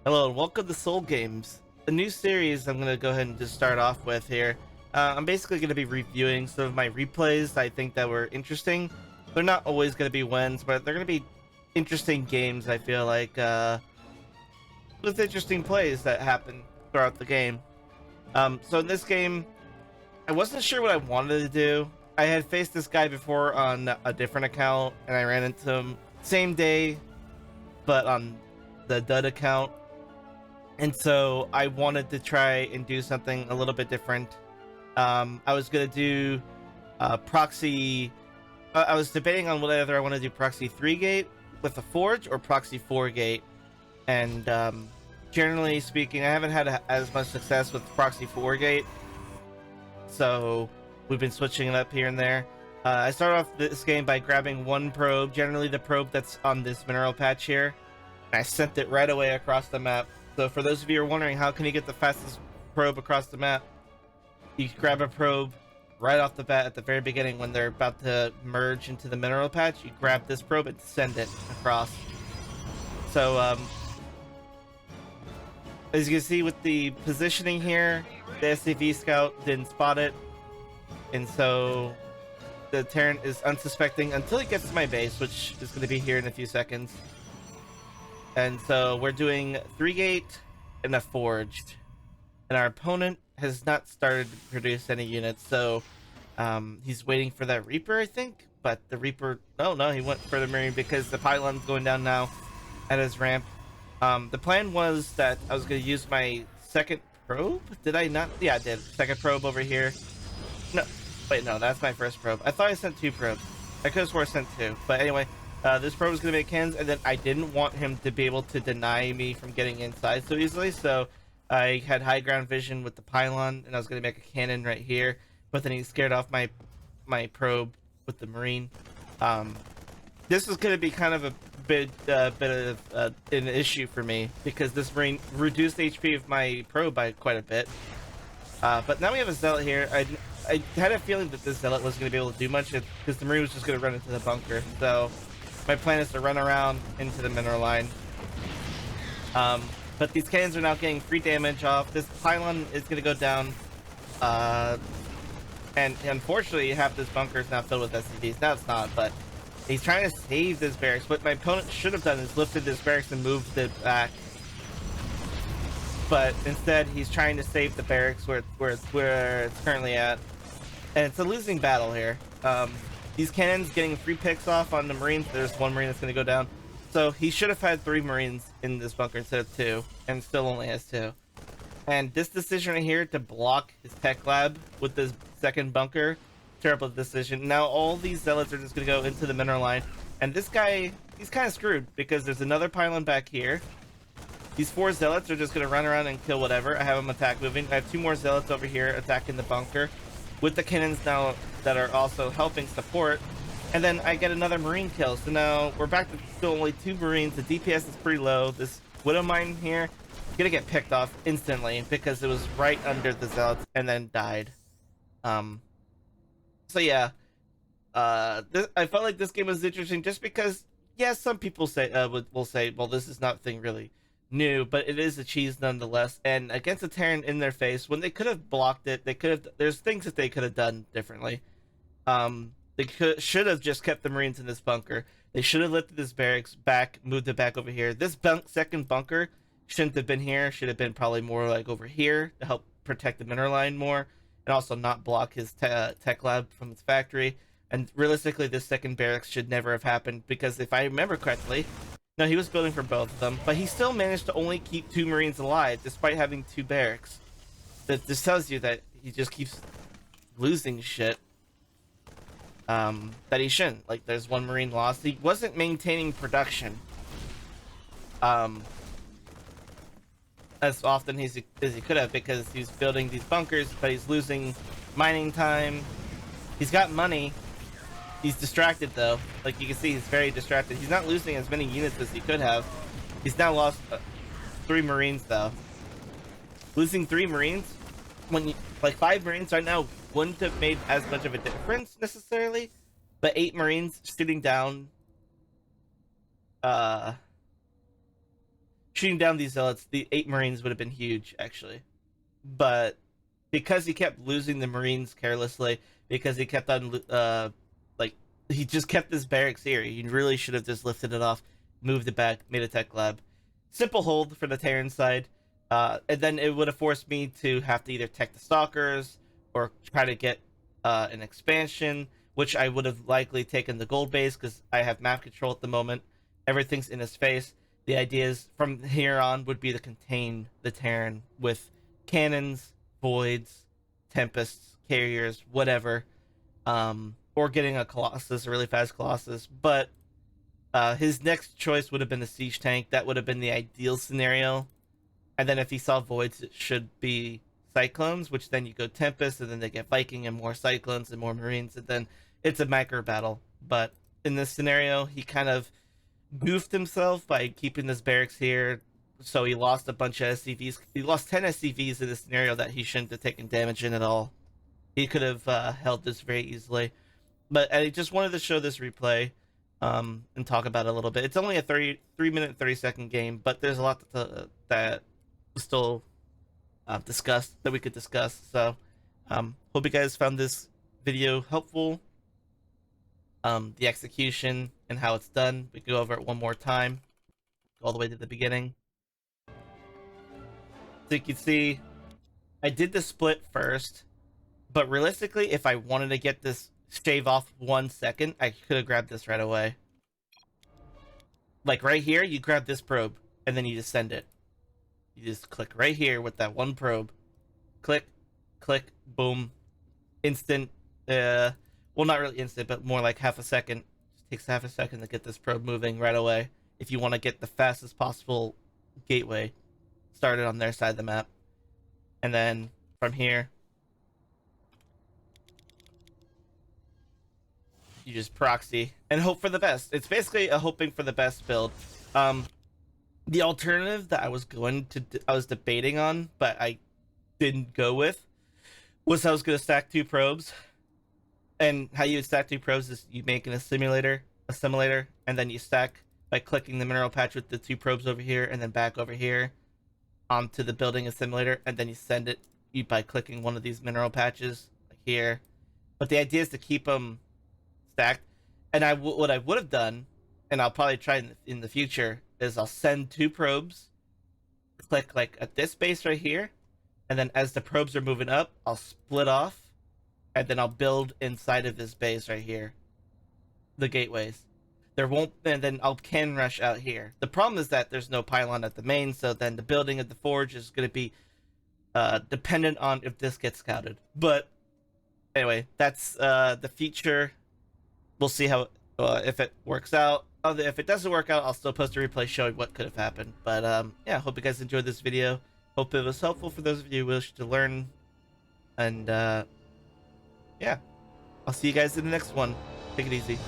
Hello and welcome to SeoUL Games, a new series I'm going to go ahead and just start off with here. I'm basically going to be reviewing some of my replays I think that were interesting. They're not always going to be wins, but they're going to be interesting games, I feel like, with interesting plays that happen throughout the game. So in this game, I wasn't sure what I wanted to do. I had faced this guy before on a different account, and I ran into him same day, but on the dud account. And so I wanted to try and do something a little bit different. I was gonna do proxy. I was debating on whether I want to do proxy 3 gate with a forge or proxy 4 gate. And generally speaking, I haven't had as much success with proxy 4 gate. So we've been switching it up here and there. I started off this game by grabbing one probe, generally the probe that's on this mineral patch here. And I sent it right away across the map. So for those of you who are wondering how can you get the fastest probe across the map, you grab a probe right off the bat at the very beginning when they're about to merge into the mineral patch. You grab this probe and send it across. So as you can see with the positioning here, the SCV scout didn't spot it, and so the Terran is unsuspecting until he gets to my base, which is going to be here in a few seconds. And so we're doing 3 gate and a forged, and our opponent has not started to produce any units, so he's waiting for that Reaper, I think. But the Reaper, no, he went for the Marine because the pylon's going down now at his ramp. The plan was that I was going to use my second probe. Did I not? Yeah, I did. Second probe over here. No, wait, no, that's my first probe. I thought I sent 2 probes. I could have swore I sent 2, but anyway. This probe is going to make cannons, and then I didn't want him to be able to deny me from getting inside so easily, so I had high ground vision with the pylon, and I was going to make a cannon right here, but then he scared off my probe with the Marine. This is going to be kind of a bit of an issue for me, because this Marine reduced HP of my probe by quite a bit. But now we have a Zealot here. I had a feeling that this Zealot wasn't going to be able to do much, because the Marine was just going to run into the bunker, so my plan is to run around into the mineral line. But these cannons are now getting free damage off. This pylon is going to go down. And unfortunately, half this bunker is now filled with SCVs. Now it's not, but he's trying to save this barracks. What my opponent should have done is lifted this barracks and moved it back. But instead, he's trying to save the barracks where it's currently at. And it's a losing battle here. These cannons getting free picks off on the Marines. There's 1 Marine that's going to go down. So he should have had 3 Marines in this bunker instead of 2, and still only has 2. And this decision right here to block his tech lab with this second bunker, terrible decision. Now all these Zealots are just going to go into the mineral line. And this guy, he's kind of screwed, because there's another pylon back here. These 4 Zealots are just going to run around and kill whatever. I have them attack moving. I have 2 more Zealots over here attacking the bunker, with the cannons now that are also helping support. And then I get another Marine kill. So now we're back to still only 2 Marines. The DPS is pretty low. This 𝙀𝙓𝙋𝘼𝘉 mine here is gonna get picked off instantly because it was right under the Zealots and then died. So yeah, I felt like this game was interesting just because, yes, some people say will say, well, this is nothing really new, but it is a cheese nonetheless. And against a Terran in their face, when they could have blocked it, they could have. There's things that they could have done differently. They should have just kept the Marines in this bunker. They should have lifted this barracks back, moved it back over here. This second bunker shouldn't have been here. Should have been probably more like over here to help protect the mineral line more, and also not block his tech lab from his factory. And realistically, this second barracks should never have happened, because if I remember correctly, no, he was building for both of them, but he still managed to only keep 2 Marines alive despite having 2 barracks. This tells you that he just keeps losing shit that he shouldn't. Like, there's 1 Marine lost. He wasn't maintaining production as often as he could have, because he's building these bunkers, but he's losing mining time. He's got money. He's distracted though. Like you can see, he's very distracted. He's not losing as many units as he could have. He's now lost 3 Marines though. Losing 3 Marines when you, like 5 Marines right now wouldn't have made as much of a difference necessarily, but 8 Marines sitting down shooting down these zealots, the 8 Marines would have been huge, actually. But because he kept losing the Marines carelessly, because he kept on, like, he just kept this barracks here. He really should have just lifted it off, moved it back, made a tech lab. Simple hold for the Terran side. And then it would have forced me to have to either tech the Stalkers or try to get an expansion, which I would have likely taken the gold base because I have map control at the moment. Everything's in his face. The idea is from here on would be to contain the Terran with cannons, voids, tempests, carriers, whatever, or getting a Colossus, a really fast Colossus. But his next choice would have been a siege tank. That would have been the ideal scenario. And then if he saw voids, it should be Cyclones, which then you go Tempest, and then they get Viking and more Cyclones and more Marines, and then it's a macro battle. But in this scenario, he kind of goofed himself by keeping this barracks here, so he lost a bunch of SCVs. He lost 10 SCVs in this scenario that he shouldn't have taken damage in at all. He could have held this very easily. But I just wanted to show this replay and talk about it a little bit. It's only a 3-minute, 30-second game, but there's a lot that was still discussed, that we could discuss. So hope you guys found this video helpful. The execution and how it's done, we can go over it one more time, go all the way to the beginning. So you can see I did the split first, but realistically, if I wanted to get this shave off 1 second, I could have grabbed this right away. Like right here, you grab this probe and then you just send it. You just click right here with that one probe, click, click, boom, instant. Well, not really instant, but more like half a second. Just takes half a second to get this probe moving right away if you want to get the fastest possible gateway started on their side of the map. And then from here, you just proxy and hope for the best. It's basically a hoping for the best build. The alternative that I was debating on, but I didn't go with, was I was going to stack 2 probes. And how you would stack 2 probes is you make an assimilator, and then you stack by clicking the mineral patch with the 2 probes over here, and then back over here onto the building assimilator, and then you send it by clicking one of these mineral patches like here. But the idea is to keep them stacked. And what I would have done, and I'll probably try in the future, is I'll send 2 probes, click like at this base right here, and then as the probes are moving up, I'll split off, and then I'll build inside of this base right here, the gateways. There won't, and then I'll can rush out here. The problem is that there's no pylon at the main, so then the building of the forge is going to be dependent on if this gets scouted. But anyway, that's the feature. We'll see how if it works out. If it doesn't work out, I'll still post a replay showing what could have happened. But yeah, hope you guys enjoyed this video. Hope it was helpful for those of you who wish to learn. And yeah, I'll see you guys in the next one. Take it easy.